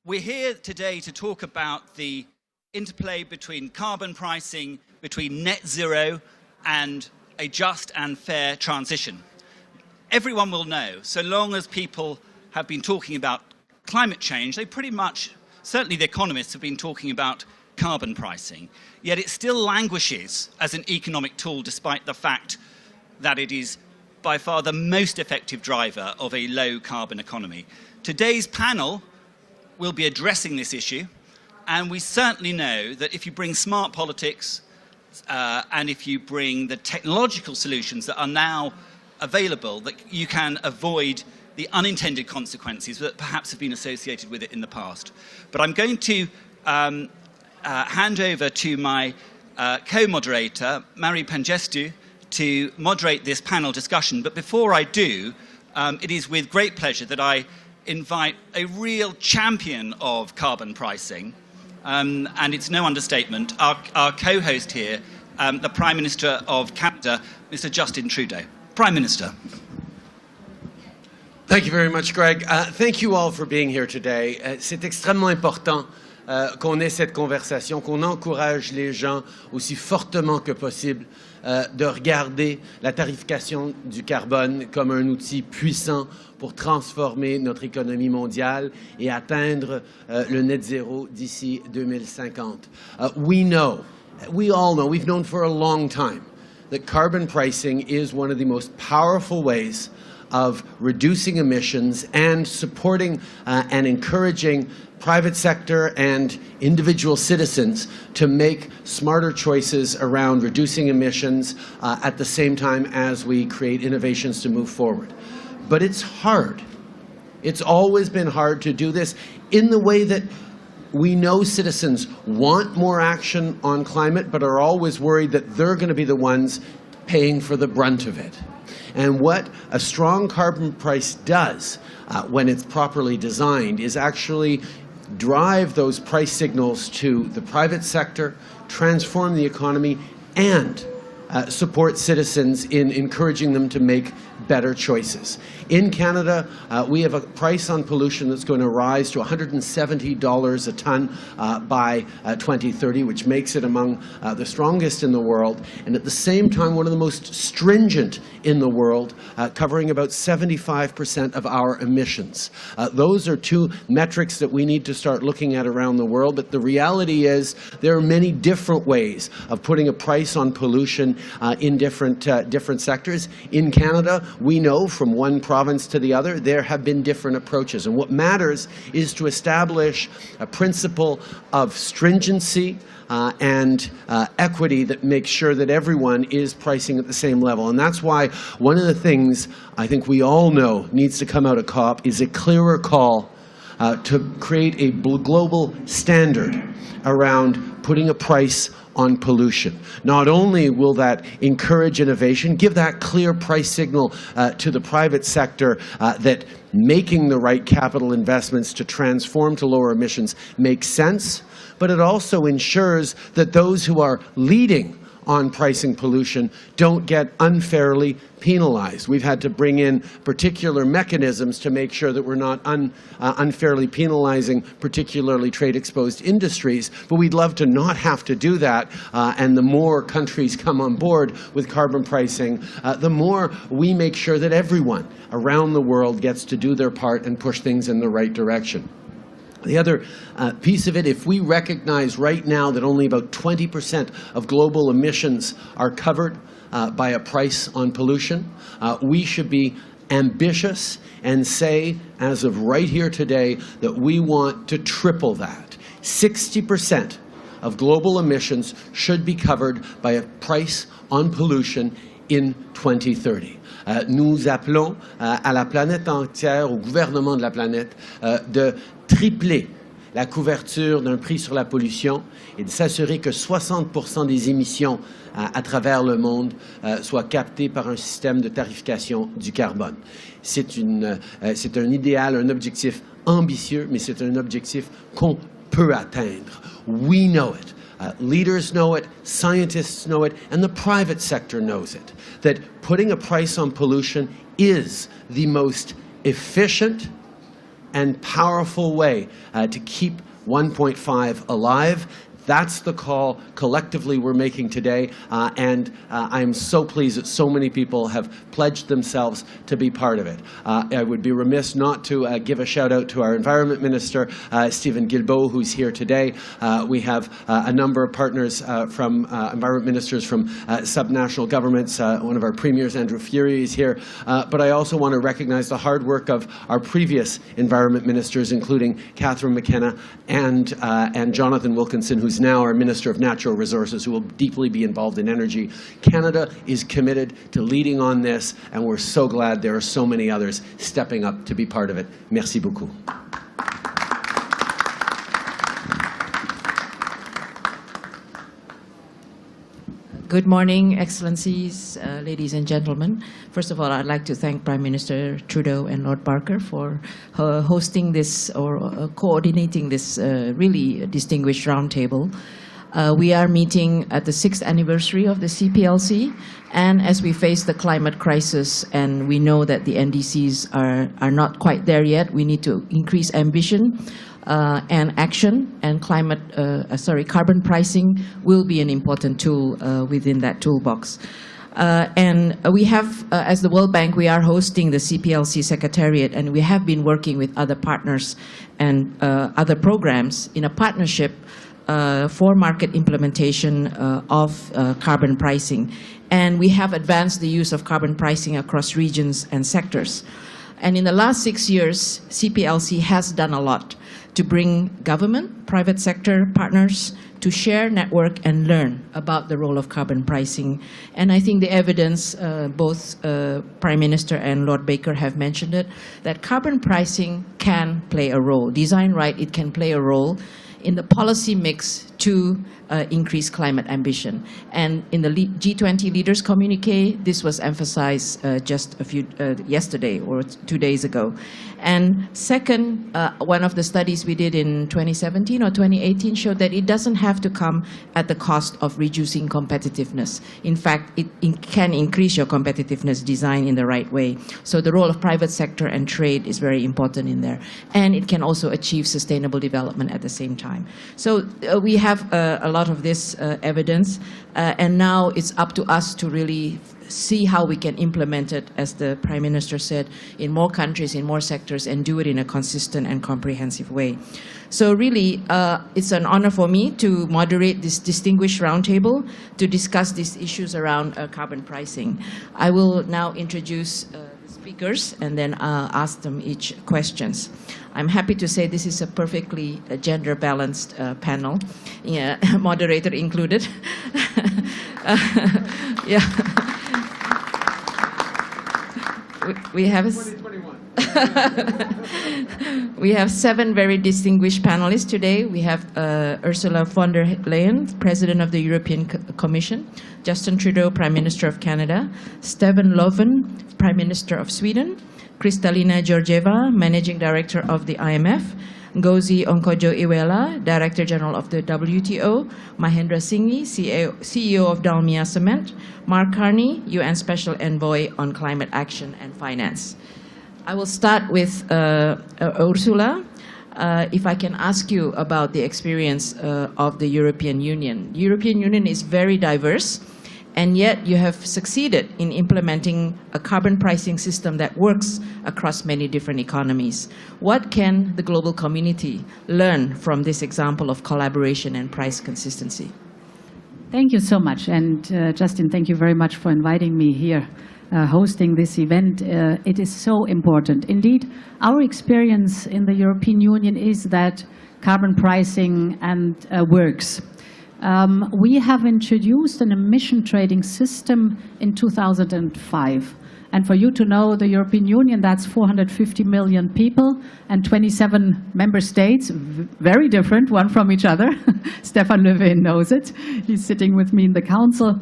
We're here today to talk about the interplay between carbon pricing, between net zero and a just and fair transition. Everyone will know, so long as people have been talking about climate change, they pretty much, certainly the economists, have been talking about carbon pricing. Yet it still languishes as an economic tool, despite the fact that it is by far the most effective driver of a low carbon economy. Today's panel will be addressing this issue, and we certainly know that if you bring smart politics and if you bring the technological solutions that are now available, that you can avoid the unintended consequences that perhaps have been associated with it in the past. But I'm going to hand over to my co-moderator, Mary Pangestu, to moderate this panel discussion. But before I do, it is with great pleasure that I invite a real champion of carbon pricing, and it's no understatement, our co-host here, the Prime Minister of Canada, Mr. Justin Trudeau. Prime Minister. Thank you very much, Greg. Thank you all for being here today. C'est extrêmement important qu'on ait cette conversation, qu'on encourage les gens aussi fortement que possible de regarder la tarification du carbone comme un outil puissant pour transformer notre économie mondiale et atteindre le net zéro d'ici 2050. We all know, we've known for a long time that carbon pricing is one of the most powerful ways of reducing emissions and supporting and encouraging private sector and individual citizens to make smarter choices around reducing emissions at the same time as we create innovations to move forward. But it's hard. It's always been hard to do this in the way that we know citizens want more action on climate, but are always worried that they're going to be the ones paying for the brunt of it. And what a strong carbon price does when it's properly designed is actually drive those price signals to the private sector, transform the economy, and support citizens in encouraging them to make better choices. In Canada, we have a price on pollution that's going to rise to $170 a ton by 2030, which makes it among the strongest in the world, and at the same time one of the most stringent in the world, covering about 75% of our emissions. Those are two metrics that we need to start looking at around the world, but the reality is there are many different ways of putting a price on pollution in different sectors. In Canada, we know from one province to the other, there have been different approaches. And what matters is to establish a principle of stringency and equity that makes sure that everyone is pricing at the same level. And that's why one of the things I think we all know needs to come out of COP is a clearer call to create a global standard around putting a price on pollution. Not only will that encourage innovation, give that clear price signal to the private sector that making the right capital investments to transform to lower emissions makes sense, but it also ensures that those who are leading on pricing pollution don't get unfairly penalized. We've had to bring in particular mechanisms to make sure that we're not unfairly penalizing particularly trade-exposed industries, but we'd love to not have to do that, and the more countries come on board with carbon pricing, the more we make sure that everyone around the world gets to do their part and push things in the right direction. The other piece of it, if we recognize right now that only about 20% of global emissions are covered by a price on pollution, we should be ambitious and say, as of right here today, that we want to triple that. 60% of global emissions should be covered by a price on pollution in 2030. Nous appelons à la planète entière, au gouvernement de la planète, de tripler la couverture d'un prix sur la pollution et de s'assurer que 60% des émissions à travers le monde soient captées par un système de tarification du carbone. C'est un idéal, un objectif ambitieux, mais c'est un objectif qu'on peut atteindre. We know it. Leaders know it, scientists know it, and the private sector knows it, that putting a price on pollution is the most efficient and powerful way to keep 1.5 alive. That's the call collectively we're making today, and I'm so pleased that so many people have pledged themselves to be part of it. I would be remiss not to give a shout out to our Environment Minister, Stephen Guilbeault, who's here today. We have a number of partners from Environment Ministers from subnational governments. One of our premiers, Andrew Furey, is here. But I also want to recognize the hard work of our previous Environment Ministers, including Catherine McKenna and Jonathan Wilkinson, who's now our Minister of Natural Resources, who will deeply be involved in energy. Canada is committed to leading on this, and we're so glad there are so many others stepping up to be part of it. Merci beaucoup. Good morning, Excellencies, ladies and gentlemen. First of all, I'd like to thank Prime Minister Trudeau and Lord Barker for hosting this or coordinating this really distinguished roundtable. We are meeting at the 6th anniversary of the CPLC, and as we face the climate crisis and we know that the NDCs are not quite there yet, we need to increase ambition and action, and carbon pricing will be an important tool within that toolbox. And we have, as the World Bank, we are hosting the CPLC Secretariat, and we have been working with other partners and other programs in a partnership for market implementation of carbon pricing. And we have advanced the use of carbon pricing across regions and sectors. And in the last 6 years, CPLC has done a lot to bring government, private sector partners to share, network, and learn about the role of carbon pricing. And I think the evidence, both Prime Minister and Lord Baker have mentioned it, that carbon pricing can play a role. Designed right, it can play a role in the policy mix to increase climate ambition. And in the G20 leaders communique, this was emphasized just yesterday or 2 days ago. And second, one of the studies we did in 2017 or 2018 showed that it doesn't have to come at the cost of reducing competitiveness. In fact, it can increase your competitiveness design in the right way. So the role of private sector and trade is very important in there. And it can also achieve sustainable development at the same time. So we have a lot of this evidence, and now it's up to us to really see how we can implement it, as the Prime Minister said, in more countries, in more sectors, and do it in a consistent and comprehensive way. So really, it's an honor for me to moderate this distinguished roundtable to discuss these issues around carbon pricing. I will now introduce the speakers and then ask them each questions. I'm happy to say this is a perfectly gender-balanced panel, moderator included. Yeah. We have 7 very distinguished panelists today. We have Ursula von der Leyen, President of the European Commission, Justin Trudeau, Prime Minister of Canada, Stefan Löfven, Prime Minister of Sweden, Kristalina Georgieva, Managing Director of the IMF, Ngozi Okonjo-Iweala, Director General of the WTO, Mahendra Singhi, CEO of Dalmia Cement, Mark Carney, UN Special Envoy on Climate Action and Finance. I will start with Ursula. If I can ask you about the experience of the European Union. The European Union is very diverse, and yet you have succeeded in implementing a carbon pricing system that works across many different economies. What can the global community learn from this example of collaboration and price consistency? Thank you so much. And Justin, thank you very much for inviting me here, hosting this event. It is so important. Indeed, our experience in the European Union is that carbon pricing works. We have introduced an emission trading system in 2005. And for you to know, the European Union, that's 450 million people and 27 member states, very different, one from each other. Stefan Löfven knows it. He's sitting with me in the council.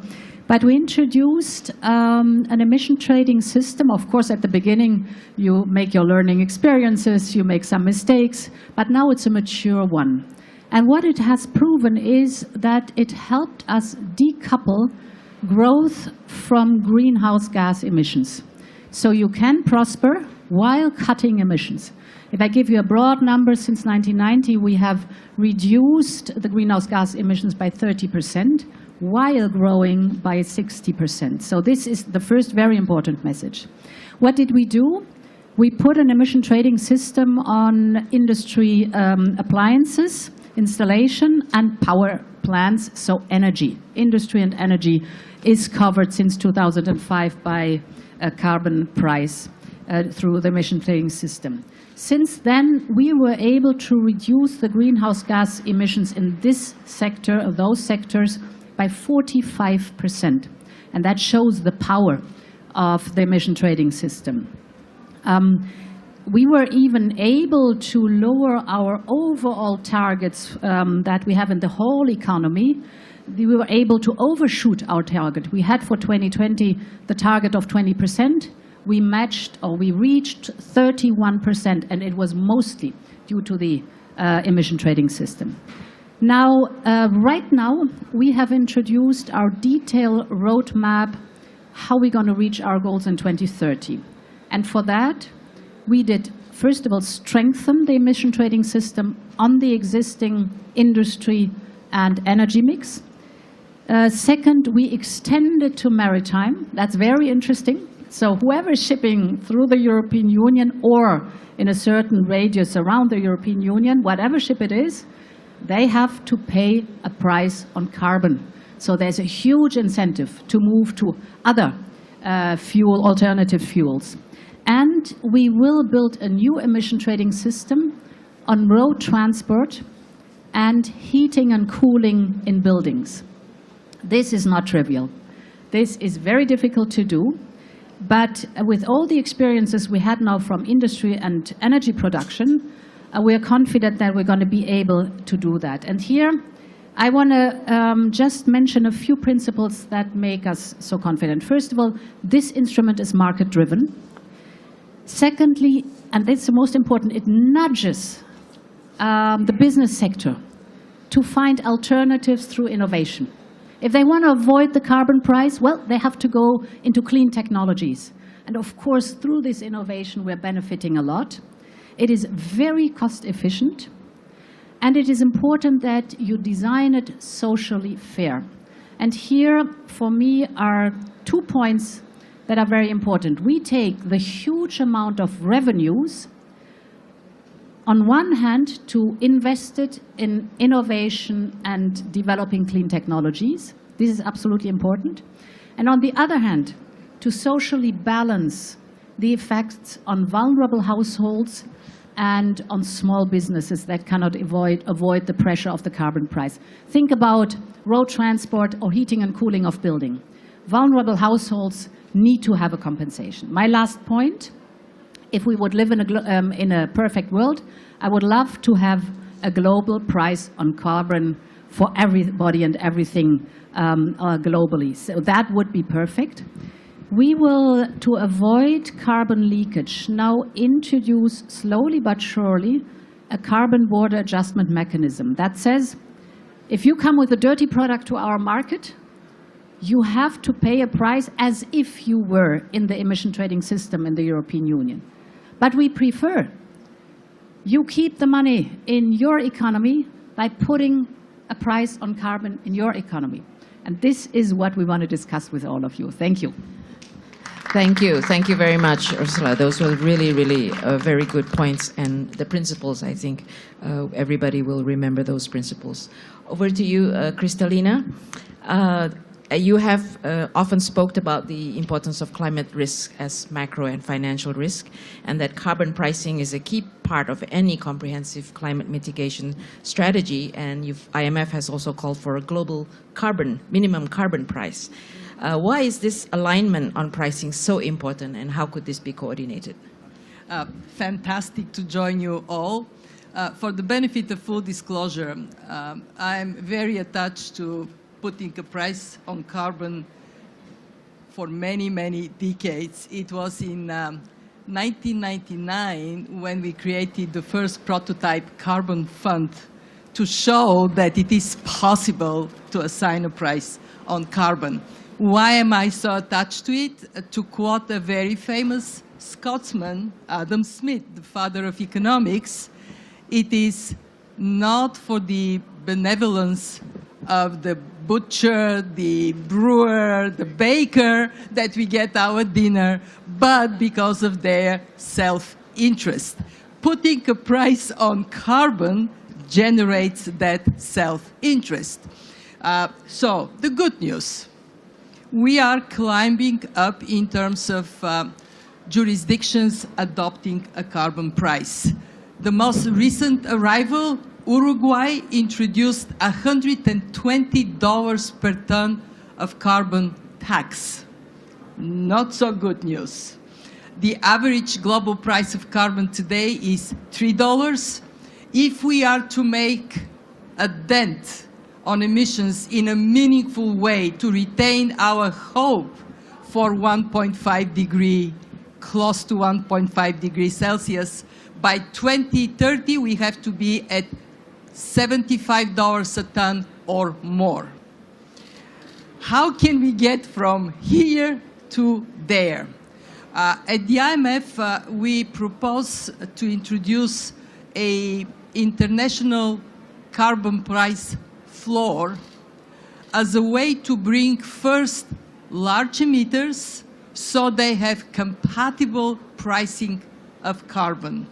But we introduced an emission trading system. Of course, at the beginning, you make your learning experiences, you make some mistakes, but now it's a mature one. And what it has proven is that it helped us decouple growth from greenhouse gas emissions. So you can prosper while cutting emissions. If I give you a broad number, since 1990, we have reduced the greenhouse gas emissions by 30%, while growing by 60%. So this is the first very important message. What did we do? We put an emission trading system on industry appliances, installation, and power plants, so energy. Industry and energy is covered since 2005 by a carbon price through the emission trading system. Since then, we were able to reduce the greenhouse gas emissions in this sector, of those sectors, by 45%. And that shows the power of the emission trading system. We were even able to lower our overall targets that we have in the whole economy. We were able to overshoot our target. We had for 2020 the target of 20%. We matched, or we reached 31%, and it was mostly due to the emission trading system. Now, right now, we have introduced our detailed roadmap, how we're going to reach our goals in 2030. And for that, we did, first of all, strengthen the emission trading system on the existing industry and energy mix. Second, we extended to maritime. That's very interesting. So whoever is shipping through the European Union or in a certain radius around the European Union, whatever ship it is, they have to pay a price on carbon. So there's a huge incentive to move to other alternative fuels. And we will build a new emission trading system on road transport and heating and cooling in buildings. This is not trivial. This is very difficult to do. But with all the experiences we had now from industry and energy production, we are confident that we're going to be able to do that. And here, I want to just mention a few principles that make us so confident. First of all, this instrument is market-driven. Secondly, and that's the most important, it nudges the business sector to find alternatives through innovation. If they want to avoid the carbon price, well, they have to go into clean technologies. And of course, through this innovation, we're benefiting a lot. It is very cost efficient. And it is important that you design it socially fair. And here, for me, are 2 points that are very important. We take the huge amount of revenues, on one hand, to invest it in innovation and developing clean technologies. This is absolutely important. And on the other hand, to socially balance the effects on vulnerable households and on small businesses that cannot avoid the pressure of the carbon price. Think about road transport or heating and cooling of building. Vulnerable households need to have a compensation. My last point, if we would live in a perfect world, I would love to have a global price on carbon for everybody and everything globally. So that would be perfect. We will, to avoid carbon leakage, now introduce slowly but surely a carbon border adjustment mechanism that says, if you come with a dirty product to our market, you have to pay a price as if you were in the emission trading system in the European Union. But we prefer you keep the money in your economy by putting a price on carbon in your economy. And this is what we want to discuss with all of you. Thank you. Thank you. Thank you very much, Ursula. Those were really, really very good points. And the principles, I think everybody will remember those principles. Over to you, Kristalina. You have often spoke about the importance of climate risk as macro and financial risk, and that carbon pricing is a key part of any comprehensive climate mitigation strategy. And IMF has also called for a global minimum carbon price. Why is this alignment on pricing so important, and how could this be coordinated? Fantastic to join you all. For the benefit of full disclosure, I'm very attached to putting a price on carbon for many, many decades. It was in 1999 when we created the first prototype carbon fund to show that it is possible to assign a price on carbon. Why am I so attached to it? To quote a very famous Scotsman Adam Smith, the father of economics, it is not for the benevolence of the butcher, the brewer, the baker that we get our dinner, but because of their self-interest. Putting a price on carbon generates that self-interest. So, the good news. We are climbing up in terms of jurisdictions adopting a carbon price. The most recent arrival, Uruguay, introduced $120 per ton of carbon tax. Not so good news. The average global price of carbon today is $3. If we are to make a dent on emissions in a meaningful way to retain our hope for 1.5 degree, close to 1.5 degrees Celsius, by 2030 we have to be at $75 a ton or more. How can we get from here to there? At the IMF, we propose to introduce an international carbon price floor as a way to bring first large emitters so they have compatible pricing of carbon.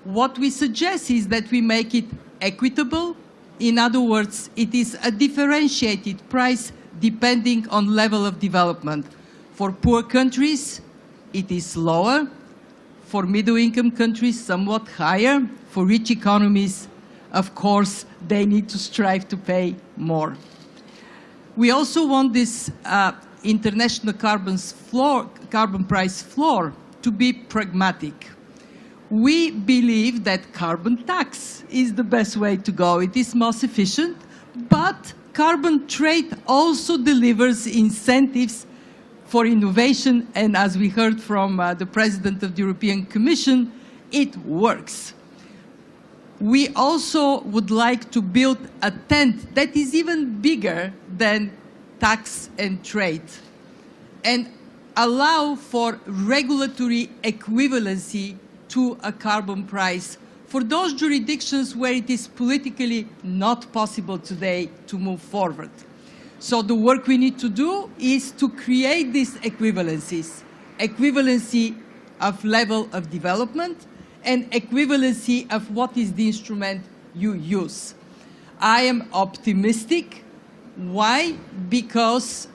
What we suggest is that we make it equitable. In other words, it is a differentiated price depending on level of development. For poor countries, it is lower. For middle-income countries, somewhat higher. For rich economies, of course, they need to strive to pay more. We also want this international carbon price floor to be pragmatic. We believe that carbon tax is the best way to go. It is most efficient, but carbon trade also delivers incentives for innovation, and as we heard from the President of the European Commission, it works. We also would like to build a tent that is even bigger than tax and trade and allow for regulatory equivalency to a carbon price for those jurisdictions where it is politically not possible today to move forward. So the work we need to do is to create these equivalencies, equivalency of level of development and equivalency of what is the instrument you use. I am optimistic. Why? Because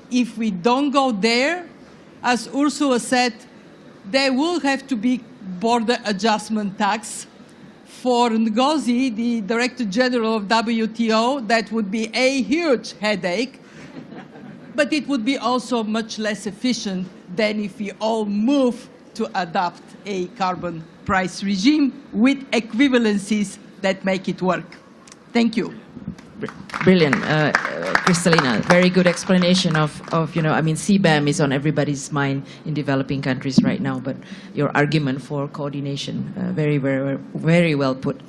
if we don't go there, as Ursula said, there will have to be border adjustment tax. For Ngozi, the Director General of WTO, that would be a huge headache, but it would be also much less efficient than if we all move to adopt a carbon price regime with equivalencies that make it work. Thank you. Brilliant, Kristalina. Very good explanation of I mean, CBAM is on everybody's mind in developing countries right now, but your argument for coordination, very, very, very well put.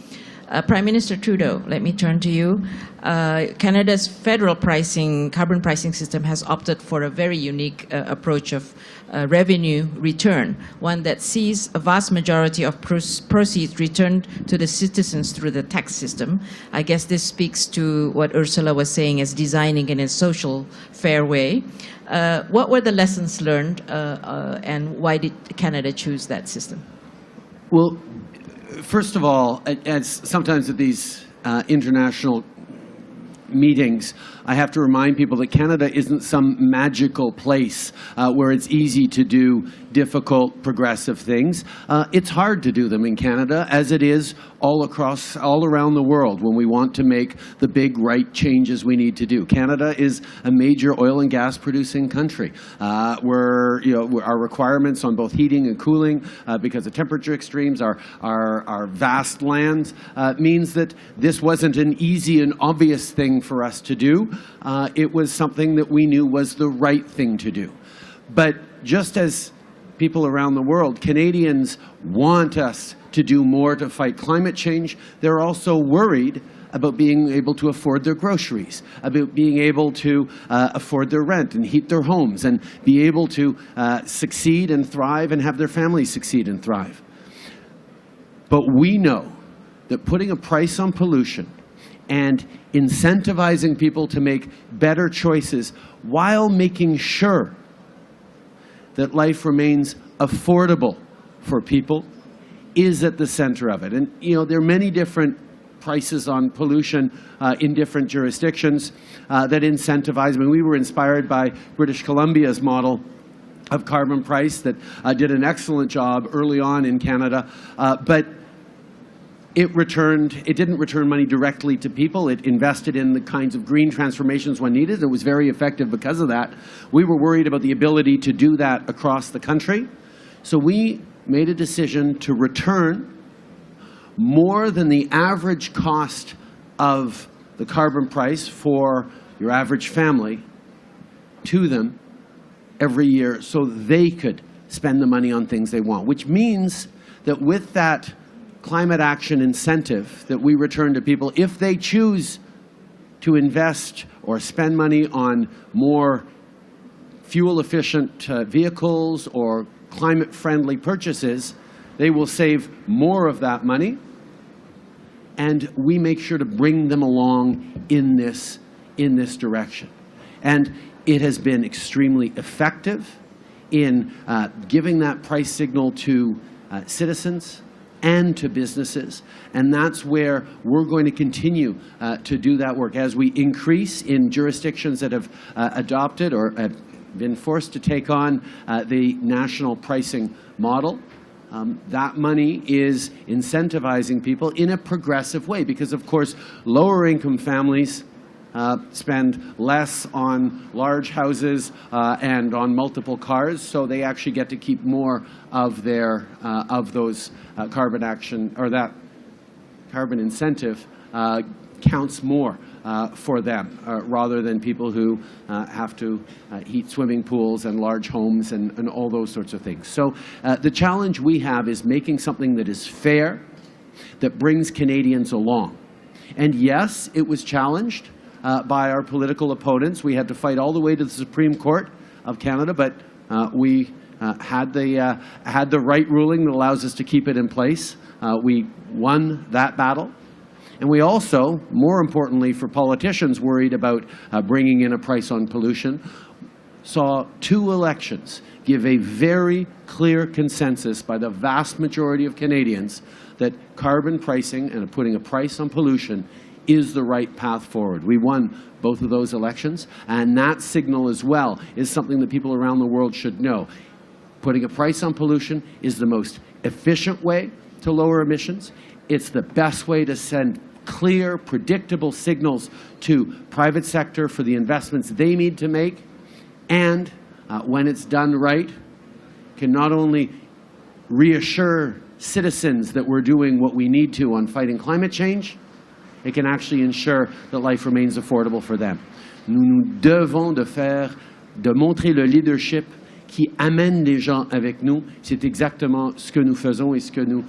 Prime Minister Trudeau, let me turn to you. Canada's federal carbon pricing system has opted for a very unique approach of revenue return, one that sees a vast majority of proceeds returned to the citizens through the tax system. I guess this speaks to what Ursula was saying as designing in a social, fair way. What were the lessons learned and why did Canada choose that system? Well, first of all, as sometimes at these international meetings, I have to remind people that Canada isn't some magical place where it's easy to do difficult, progressive things. It's hard to do them in Canada, as it is all around the world when we want to make the big right changes we need to do. Canada is a major oil and gas producing country. Our requirements on both heating and cooling, because of temperature extremes, our vast lands, means that this wasn't an easy and obvious thing for us to do. It was something that we knew was the right thing to do. But just as people around the world, Canadians want us to do more to fight climate change. They're also worried about being able to afford their groceries, about being able to afford their rent and heat their homes, and be able to succeed and thrive and have their families succeed and thrive. But we know that putting a price on pollution and incentivizing people to make better choices while making sure that life remains affordable for people is at the center of it. And there are many different prices on pollution in different jurisdictions that incentivize. I mean, we were inspired by British Columbia's model of carbon price that did an excellent job early on in Canada, but it didn't return money directly to people. It invested in the kinds of green transformations when needed. It was very effective because of that. We were worried about the ability to do that across the country. So we made a decision to return more than the average cost of the carbon price for your average family to them every year so they could spend the money on things they want, which means that with that climate action incentive that we return to people, if they choose to invest or spend money on more fuel-efficient vehicles or climate-friendly purchases, they will save more of that money, and we make sure to bring them along in this direction. And it has been extremely effective in giving that price signal to citizens and to businesses, and that's where we're going to continue to do that work as we increase in jurisdictions that have adopted or have been forced to take on the national pricing model. That money is incentivizing people in a progressive way because, of course, lower income families spend less on large houses and on multiple cars, so they actually get to keep more of their those carbon action, or that carbon incentive counts more for them rather than people who have to heat swimming pools and large homes and all those sorts of things. So the challenge we have is making something that is fair, that brings Canadians along. And yes, it was challenged by our political opponents. We had to fight all the way to the Supreme Court of Canada, but we had the right ruling that allows us to keep it in place. We won that battle. And we also, more importantly for politicians worried about bringing in a price on pollution, saw 2 elections give a very clear consensus by the vast majority of Canadians that carbon pricing and putting a price on pollution is the right path forward. We won both of those elections, and that signal as well is something that people around the world should know. Putting a price on pollution is the most efficient way to lower emissions. It's the best way to send clear, predictable signals to private sector for the investments they need to make, and when it's done right, can not only reassure citizens that we're doing what we need to on fighting climate change, it can actually ensure that life remains affordable for them. Nous devons de montrer le leadership qui amène les gens avec nous. C'est exactement ce que nous faisons et ce que nous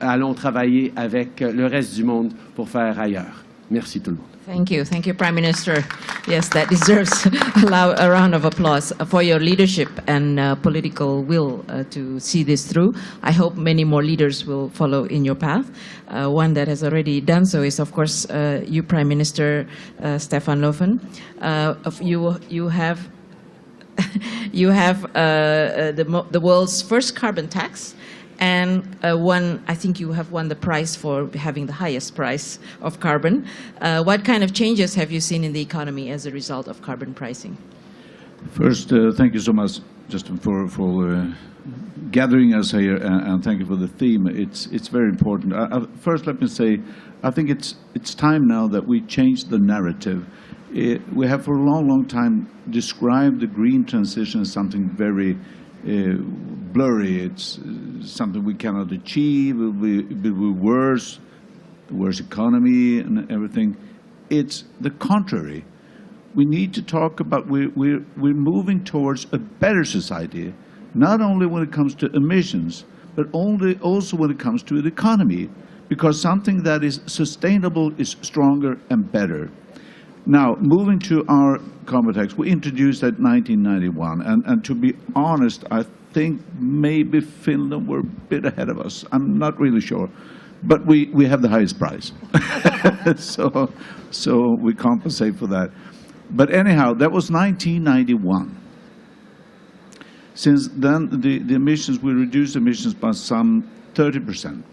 allons travailler avec le reste du monde pour faire ailleurs. Merci tout le monde. Thank you, Prime Minister. Yes, that deserves a round of applause for your leadership and political will to see this through. I hope many more leaders will follow in your path. One that has already done so is, of course, you, Prime Minister Stefan Löfven. You have the world's first carbon tax. And I think you have won the prize for having the highest price of carbon. What kind of changes have you seen in the economy as a result of carbon pricing? First, thank you so much, Justin, for gathering us here, and thank you for the theme. It's very important. First, let me say, I think it's time now that we change the narrative. We have for a long, long time described the green transition as something very blurry. It's something we cannot achieve. It will be worse, the worse economy and everything. It's the contrary. We need to talk about we're moving towards a better society, not only when it comes to emissions, but also when it comes to the economy, because something that is sustainable is stronger and better. Now, moving to our carbon tax, we introduced that in 1991, and to be honest, I think maybe Finland were a bit ahead of us. I'm not really sure, but we have the highest price, so we compensate for that. But anyhow, that was 1991. Since then, the emissions, we reduced emissions by some 30%,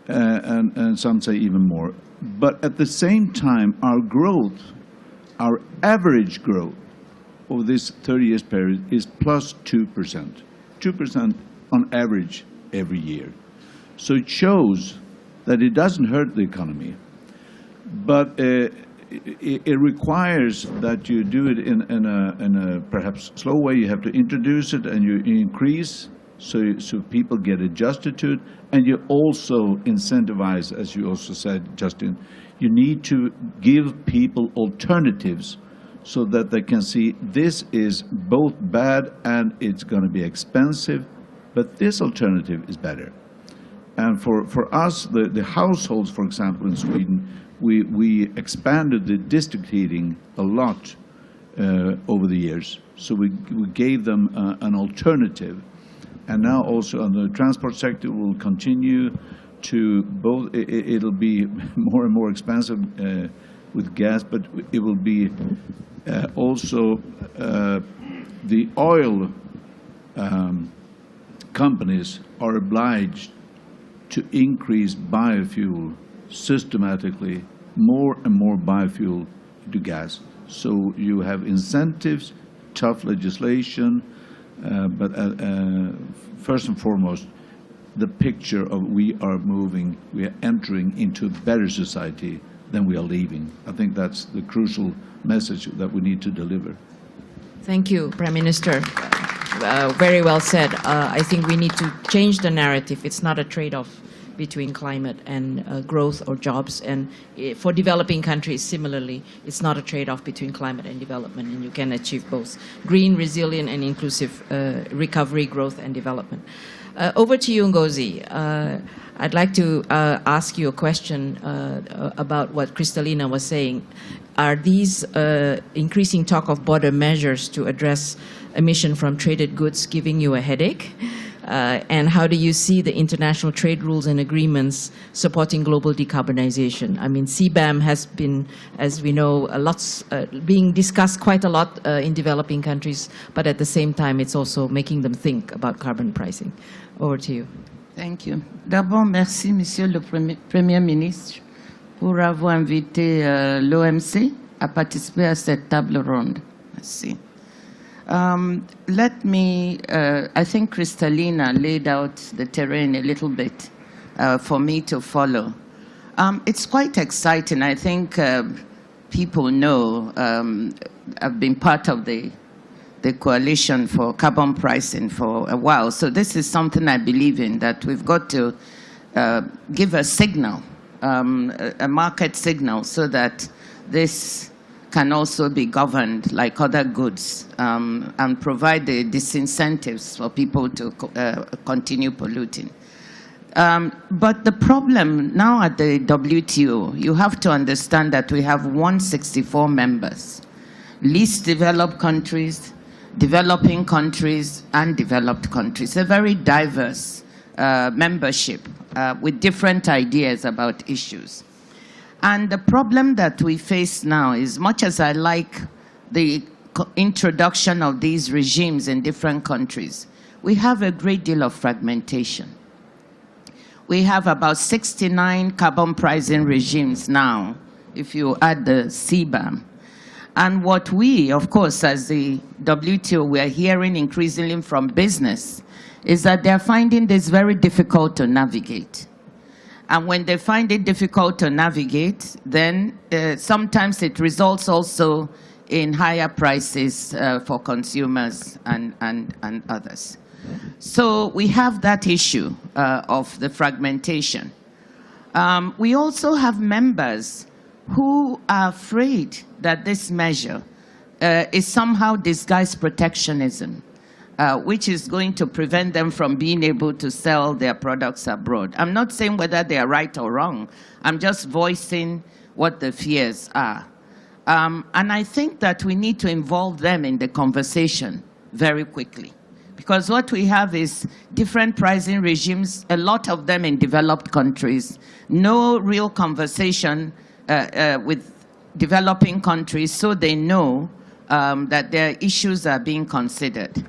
and some say even more. But at the same time, our growth, our average growth over this 30 years period is plus 2%. 2% on average every year. So it shows that it doesn't hurt the economy, but it requires that you do it in a perhaps slow way. You have to introduce it and you increase so people get adjusted to it, and you also incentivize, as you also said, Justin, you need to give people alternatives so that they can see this is both bad and it's going to be expensive, but this alternative is better. And for us, the households, for example, in Sweden, we expanded the district heating a lot over the years. So we gave them an alternative. And now also on the transport sector, we'll continue to both, it'll be more and more expensive with gas, but it will be also the oil companies are obliged to increase biofuel systematically, more and more biofuel to gas. So you have incentives, tough legislation, but first and foremost, the picture of we are entering into a better society than we are leaving. I think that's the crucial message that we need to deliver. Thank you, Prime Minister. Very well said. I think we need to change the narrative. It's not a trade-off between climate and growth or jobs. And for developing countries, similarly, it's not a trade-off between climate and development, and you can achieve both green, resilient, and inclusive recovery, growth, and development. Over to you, Ngozi. I'd like to ask you a question about what Kristalina was saying. Are these increasing talk of border measures to address emission from traded goods giving you a headache? And how do you see the international trade rules and agreements supporting global decarbonization? I mean, CBAM has been, as we know, being discussed quite a lot in developing countries, but at the same time, it's also making them think about carbon pricing. Over to you. Thank you. D'abord, merci, Monsieur le Premier ministre, pour avoir invité l'OMC à participer à cette table ronde. Merci. Let me, I think Kristalina laid out the terrain a little bit for me to follow. It's quite exciting. I think people know I've been part of the coalition for carbon pricing for a while. So this is something I believe in, that we've got to give a signal, a market signal, so that this can also be governed like other goods and provide the disincentives for people to continue polluting. But the problem now at the WTO, you have to understand that we have 164 members, least developed countries, developing countries, and developed countries. A very diverse membership with different ideas about issues. And the problem that we face now is, much as I like the introduction of these regimes in different countries, we have a great deal of fragmentation. We have about 69 carbon pricing regimes now, if you add the CBAM. And what we, of course, as the WTO, we are hearing increasingly from business, is that they're finding this very difficult to navigate. And when they find it difficult to navigate, then sometimes it results also in higher prices for consumers and others. So we have that issue of the fragmentation. We also have members who are afraid that this measure is somehow disguised protectionism, which is going to prevent them from being able to sell their products abroad. I'm not saying whether they are right or wrong. I'm just voicing what the fears are. And I think that we need to involve them in the conversation very quickly. Because what we have is different pricing regimes, a lot of them in developed countries, no real conversation with developing countries so they know that their issues are being considered.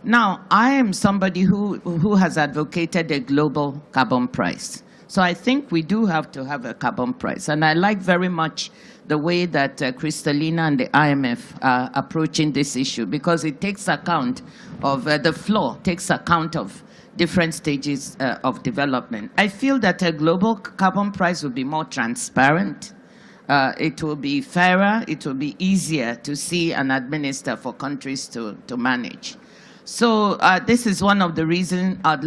Now, I am somebody who has advocated a global carbon price. So I think we do have to have a carbon price. And I like very much the way that Kristalina and the IMF are approaching this issue, because it takes account of the floor, takes account of different stages of development. I feel that a global carbon price will be more transparent. It will be fairer. It will be easier to see and administer for countries to manage. So this is one of the reasons I'd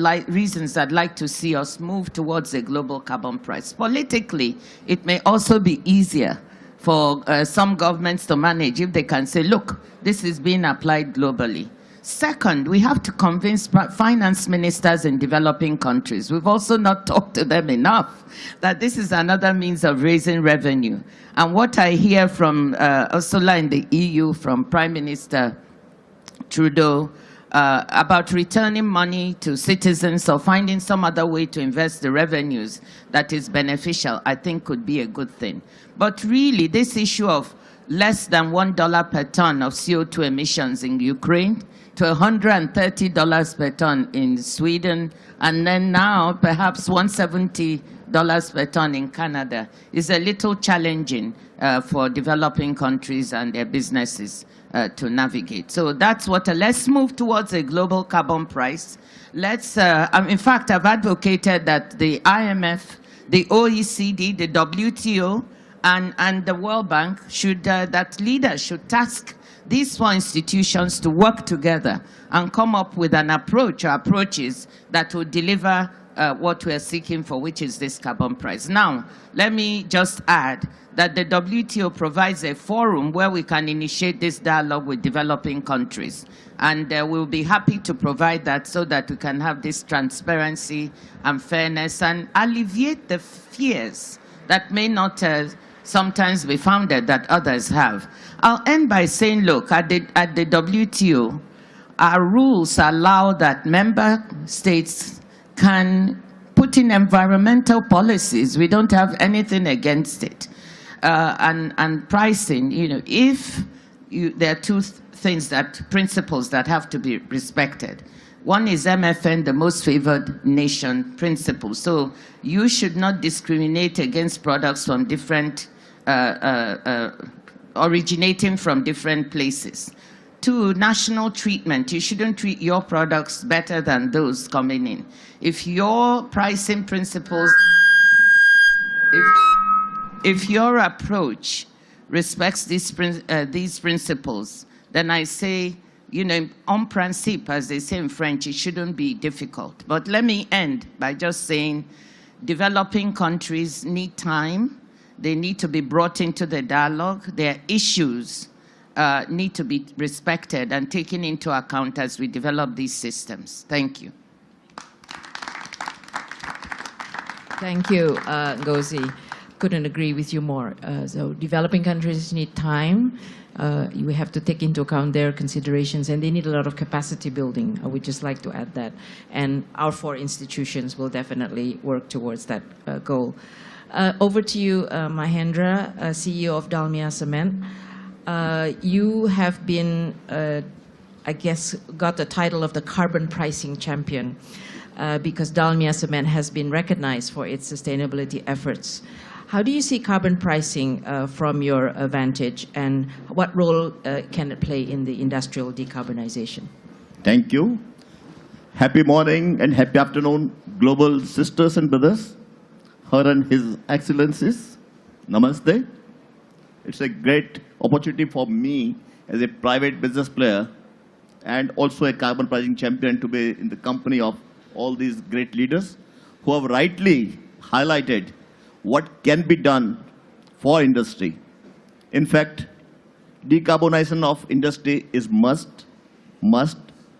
like to see us move towards a global carbon price. Politically, it may also be easier for some governments to manage if they can say, look, this is being applied globally. Second, we have to convince finance ministers in developing countries. We've also not talked to them enough that this is another means of raising revenue. And what I hear from Ursula in the EU, from Prime Minister Trudeau, about returning money to citizens or finding some other way to invest the revenues that is beneficial, I think could be a good thing. But really, this issue of less than $1 per ton of CO2 emissions in Ukraine to $130 per ton in Sweden, and then now perhaps $170 per ton in Canada is a little challenging for developing countries and their businesses to navigate. So that's what, let's move towards a global carbon price. Let's, in fact, I've advocated that the IMF, the OECD, the WTO, and the World Bank should, that leaders should task these four institutions to work together and come up with an approach or approaches that will deliver what we're seeking for, which is this carbon price. Now, let me just add that the WTO provides a forum where we can initiate this dialogue with developing countries. And we'll be happy to provide that so that we can have this transparency and fairness and alleviate the fears that may not sometimes be founded that others have. I'll end by saying, look, at the WTO, our rules allow that member states can put in environmental policies. We don't have anything against it. And pricing, you know, if there are two things principles that have to be respected. One is MFN, the most favored nation principle. So you should not discriminate against products from different, originating from different places. Two, national treatment. You shouldn't treat your products better than those coming in. If your pricing principles, if your approach respects these principles, then I say, you know, en principe, as they say in French, it shouldn't be difficult. But let me end by just saying developing countries need time. They need to be brought into the dialogue. Their issues need to be respected and taken into account as we develop these systems. Thank you. Thank you, Ngozi. Couldn't agree with you more. So developing countries need time. We have to take into account their considerations, and they need a lot of capacity building. I would just like to add that. And our four institutions will definitely work towards that goal. Over to you, Mahendra, CEO of Dalmia Cement. You have been, I guess, got the title of the carbon pricing champion because Dalmia Cement has been recognized for its sustainability efforts. How do you see carbon pricing from your vantage, and what role can it play in the industrial decarbonization? Thank you. Happy morning and happy afternoon, global sisters and brothers, her and his excellencies. Namaste. It's a great opportunity for me as a private business player and also a carbon pricing champion to be in the company of all these great leaders who have rightly highlighted what can be done for industry. In fact, decarbonization of industry is must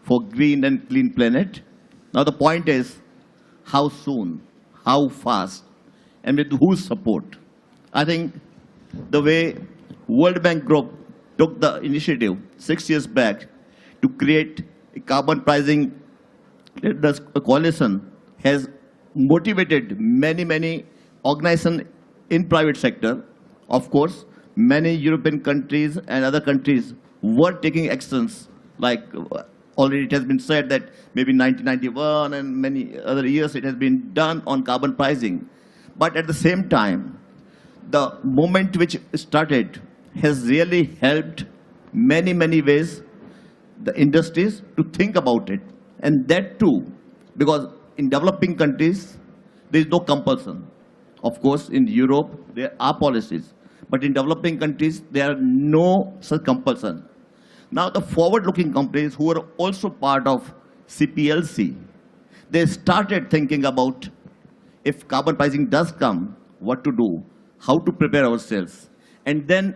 for green and clean planet. Now the point is, how soon, how fast, and with whose support? I think the way World Bank Group took the initiative 6 years back to create a carbon pricing coalition has motivated many organizations in private sector. Of course, many European countries and other countries were taking actions, like already it has been said that maybe 1991 and many other years it has been done on carbon pricing. But at the same time, the movement which started has really helped many ways the industries to think about it. And that too, because in developing countries, there is no compulsion. Of course, in Europe, there are policies. But in developing countries, there are no such compulsion. Now, the forward-looking companies who are also part of CPLC, they started thinking about if carbon pricing does come, what to do, how to prepare ourselves. And then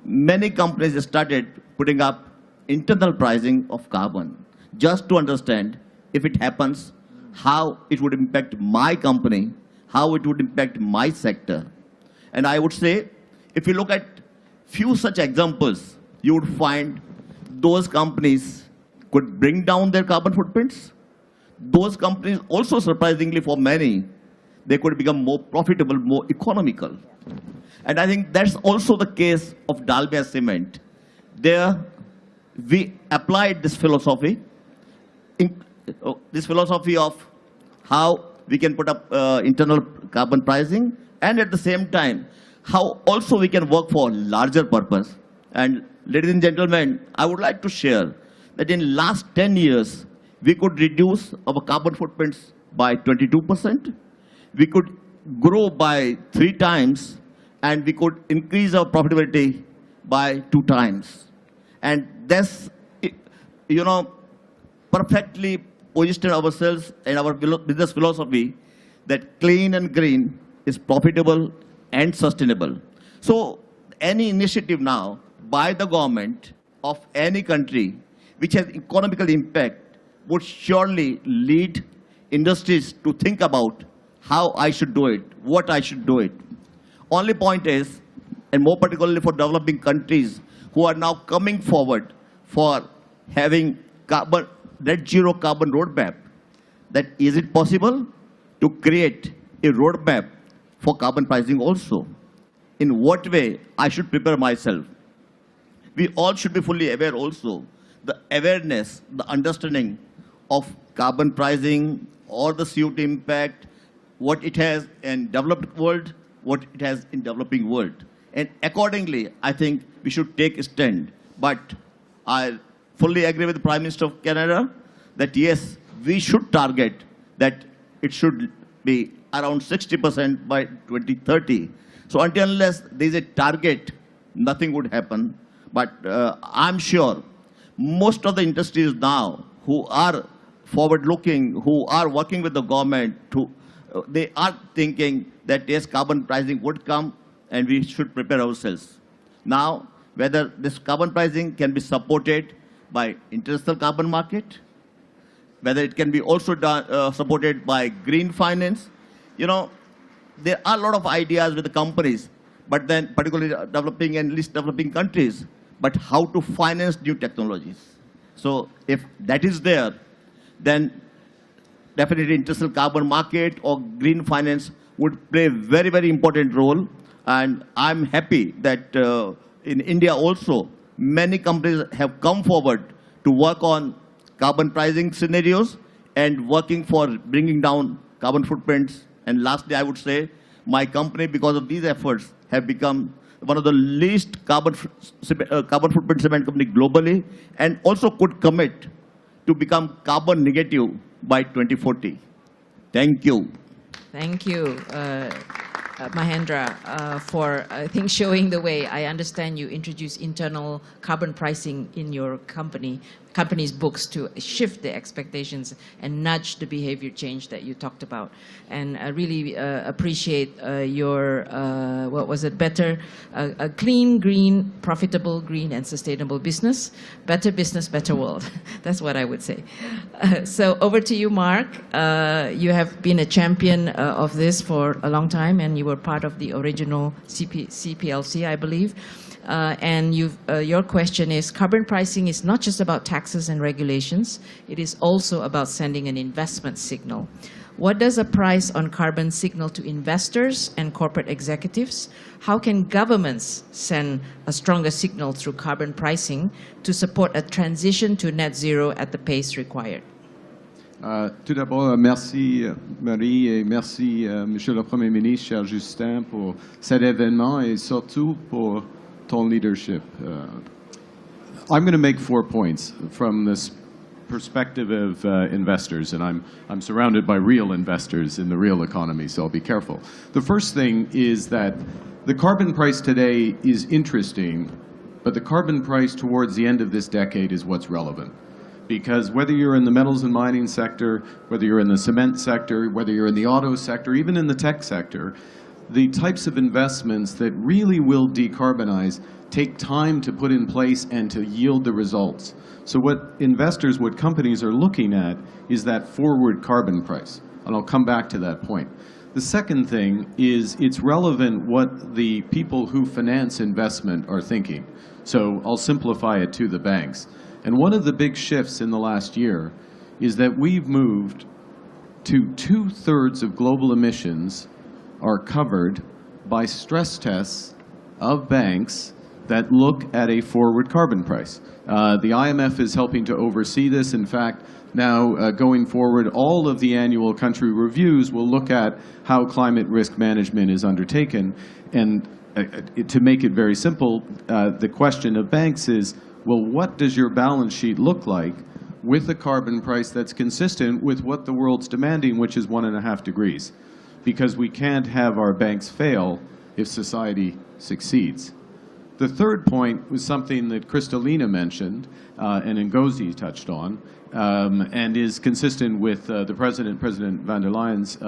many companies started putting up internal pricing of carbon, just to understand if it happens, how it would impact my company, how it would impact my sector. And I would say, if you look at few such examples, you would find those companies could bring down their carbon footprints. Those companies also, surprisingly for many, they could become more profitable, more economical. And I think that's also the case of Dalmia Cement. There, we applied this philosophy of how we can put up internal carbon pricing, and at the same time, how also we can work for larger purpose. And ladies and gentlemen, I would like to share that in last 10 years, we could reduce our carbon footprints by 22%. We could grow by 3 times, and we could increase our profitability by 2 times. And that's, perfectly positioned ourselves and our business philosophy that clean and green is profitable and sustainable. So any initiative now by the government of any country which has economical impact would surely lead industries to think about how I should do it, what I should do it. Only point is, and more particularly for developing countries who are now coming forward for having net zero carbon roadmap, that is it possible to create a roadmap for carbon pricing also? In what way I should prepare myself? We all should be fully aware also, the awareness, the understanding of carbon pricing or the CO2 impact, what it has in developed world, what it has in developing world. And accordingly, I think we should take a stand. But I fully agree with the Prime Minister of Canada that yes, we should target that it should be around 60% by 2030. So until unless there is a target, nothing would happen. But I'm sure most of the industries now who are forward-looking, who are working with the government, they are thinking that yes, carbon pricing would come and we should prepare ourselves. Now, whether this carbon pricing can be supported by international carbon market, whether it can be also supported by green finance, there are a lot of ideas with the companies, but then particularly developing and least developing countries, but how to finance new technologies. So if that is there, then definitely international carbon market or green finance would play a very important role. And I'm happy that in India also, many companies have come forward to work on carbon pricing scenarios and working for bringing down carbon footprints. And lastly, I would say my company, because of these efforts, have become one of the least carbon footprint cement company globally, and also could commit to become carbon negative by 2040. Thank you. Thank you, Mahendra, for, I think, showing the way. I understand you introduced internal carbon pricing in your company. companies' books to shift the expectations and nudge the behavior change that you talked about. And I really appreciate your, what was it, better, a clean, green, profitable, green and sustainable business, better business, better world. That's what I would say. So over to you, Mark. You have been a champion of this for a long time, and you were part of the original CPLC, I believe. And your question is, carbon pricing is not just about taxes and regulations, it is also about sending an investment signal. What does a price on carbon signal to investors and corporate executives? How can governments send a stronger signal through carbon pricing to support a transition to net zero at the pace required? Tout d'abord, merci Marie et merci Monsieur le Premier ministre, cher Justin, pour cet événement et surtout pour ton leadership. I'm going to make 4 points from this perspective of investors, and I'm surrounded by real investors in the real economy, so I'll be careful. The first thing is that the carbon price today is interesting, but the carbon price towards the end of this decade is what's relevant. Because whether you're in the metals and mining sector, whether you're in the cement sector, whether you're in the auto sector, even in the tech sector, the types of investments that really will decarbonize take time to put in place and to yield the results. So what investors, what companies are looking at is that forward carbon price. And I'll come back to that point. The second thing is it's relevant what the people who finance investment are thinking. So I'll simplify it to the banks. And one of the big shifts in the last year is that we've moved to 2/3 of global emissions are covered by stress tests of banks that look at a forward carbon price. The IMF is helping to oversee this. In fact, now going forward, all of the annual country reviews will look at how climate risk management is undertaken. And to make it very simple, the question of banks is, well, what does your balance sheet look like with a carbon price that's consistent with what the world's demanding, which is 1.5 degrees? Because we can't have our banks fail if society succeeds. The third point was something that Kristalina mentioned and Ngozi touched on, and is consistent with President van der Leyen's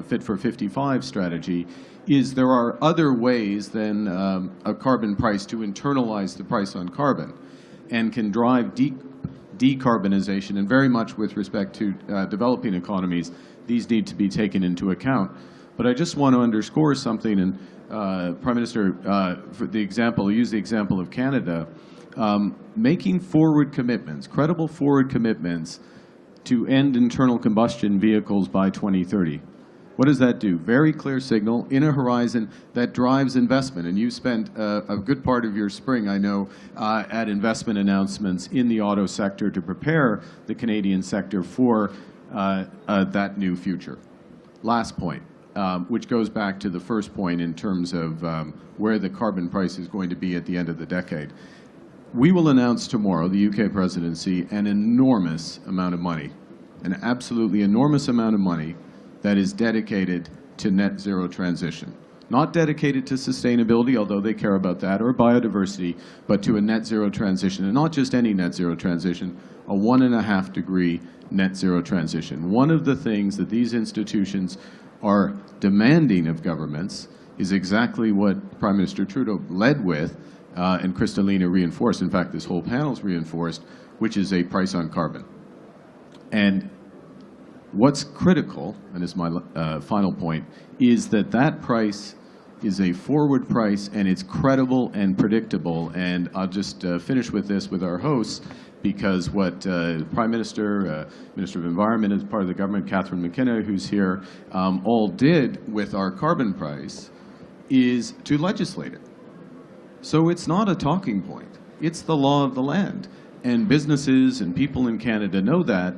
Fit for 55 strategy, is there are other ways than a carbon price to internalize the price on carbon and can drive decarbonization, and very much with respect to developing economies, these need to be taken into account. But I just want to underscore something, and Prime Minister, for the example, use the example of Canada, making forward commitments, credible forward commitments to end internal combustion vehicles by 2030. What does that do? Very clear signal in a horizon that drives investment. And you spent a good part of your spring, I know, at investment announcements in the auto sector to prepare the Canadian sector for that new future. Last point, which goes back to the first point in terms of where the carbon price is going to be at the end of the decade. We will announce tomorrow, the UK presidency, an enormous amount of money, an absolutely enormous amount of money that is dedicated to net zero transition. Not dedicated to sustainability, although they care about that, or biodiversity, but to a net zero transition. And not just any net zero transition, a 1.5 degree net zero transition. One of the things that these institutions are demanding of governments is exactly what Prime Minister Trudeau led with, and Kristalina reinforced, in fact this whole panel's reinforced, which is a price on carbon. And what's critical, and is my final point, is that that price is a forward price and it's credible and predictable. And I'll just finish with this with our hosts, because what Prime Minister, Minister of Environment as part of the government, Catherine McKenna, who's here, all did with our carbon price is to legislate it. So it's not a talking point. It's the law of the land. And businesses and people in Canada know that,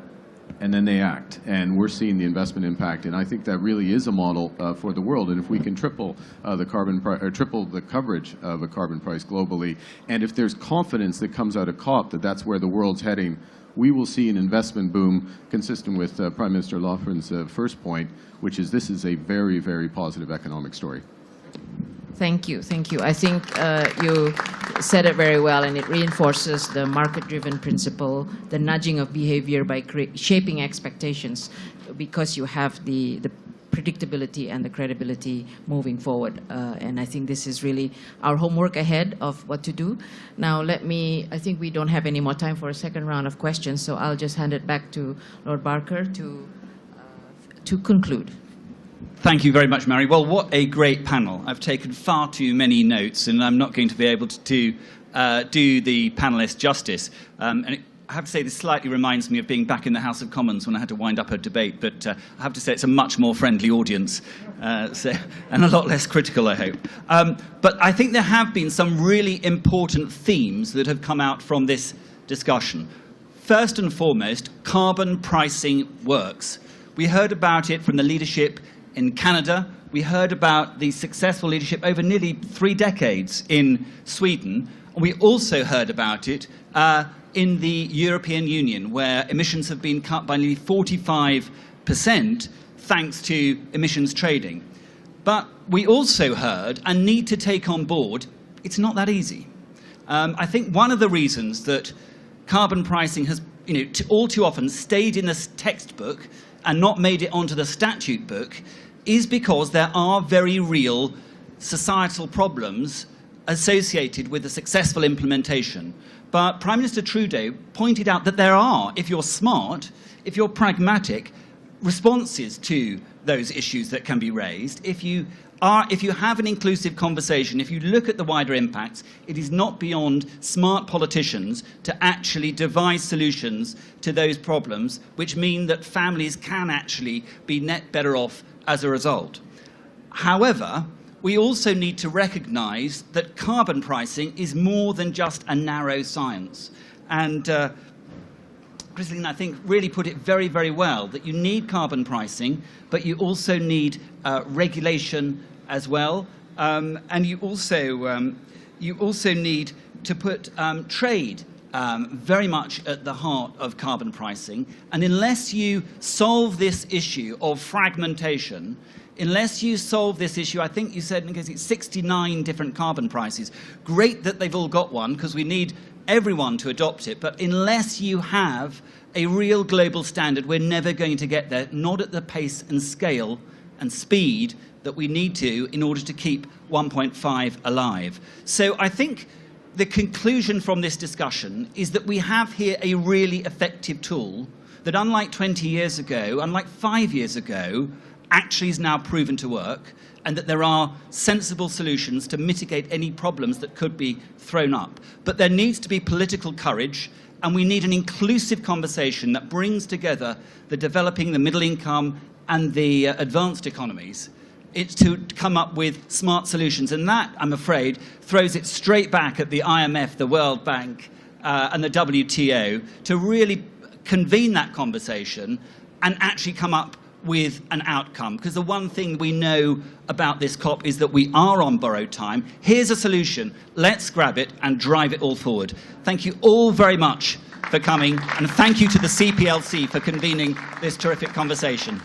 and then they act. And we're seeing the investment impact, and I think that really is a model for the world. And if we can triple the carbon price, or triple the coverage of a carbon price globally, and if there's confidence that comes out of COP that that's where the world's heading, we will see an investment boom consistent with Prime Minister Löfven's first point, which is this is a very, very positive economic story. Thank you, thank you. I think you said it very well, and it reinforces the market-driven principle, the nudging of behavior by shaping expectations, because you have the predictability and the credibility moving forward. And I think this is really our homework ahead of what to do. Now I think we don't have any more time for a second round of questions, so I'll just hand it back to Lord Barker to conclude. Thank you very much, Mary. Well, what a great panel. I've taken far too many notes, and I'm not going to be able to do the panelists justice. I have to say, this slightly reminds me of being back in the House of Commons when I had to wind up a debate, but I have to say it's a much more friendly audience, and a lot less critical, I hope. But I think there have been some really important themes that have come out from this discussion. First and foremost, carbon pricing works. We heard about it from the leadership in Canada. We heard about the successful leadership over nearly 3 decades in Sweden. We also heard about it in the European Union, where emissions have been cut by nearly 45% thanks to emissions trading. But we also heard, and need to take on board, it's not that easy. I think one of the reasons that carbon pricing has, all too often stayed in the textbook and not made it onto the statute book is because there are very real societal problems associated with the successful implementation. But Prime Minister Trudeau pointed out that there are, if you're smart, if you're pragmatic, responses to those issues that can be raised. If you have an inclusive conversation, if you look at the wider impacts, it is not beyond smart politicians to actually devise solutions to those problems, which mean that families can actually be net better off as a result. However, we also need to recognise that carbon pricing is more than just a narrow science. And Kristalina, I think, really put it very, very well, that you need carbon pricing, but you also need regulation as well. And you also need to put trade very much at the heart of carbon pricing. And unless you solve this issue of fragmentation, unless you solve this issue, I think you said, Ngozi, 69 different carbon prices. Great that they've all got one, because we need everyone to adopt it. But unless you have a real global standard, we're never going to get there, not at the pace and scale and speed that we need to in order to keep 1.5 alive. So I think the conclusion from this discussion is that we have here a really effective tool that, unlike 20 years ago, unlike 5 years ago, actually is now proven to work, and that there are sensible solutions to mitigate any problems that could be thrown up. But there needs to be political courage, and we need an inclusive conversation that brings together the developing, the middle income, and the advanced economies. It's to come up with smart solutions, and that, I'm afraid, throws it straight back at the IMF, the World Bank, and the WTO to really convene that conversation and actually come up with an outcome. Because the one thing we know about this COP is that we are on borrowed time. Here's a solution. Let's grab it and drive it all forward. Thank you all very much for coming, and thank you to the CPLC for convening this terrific conversation.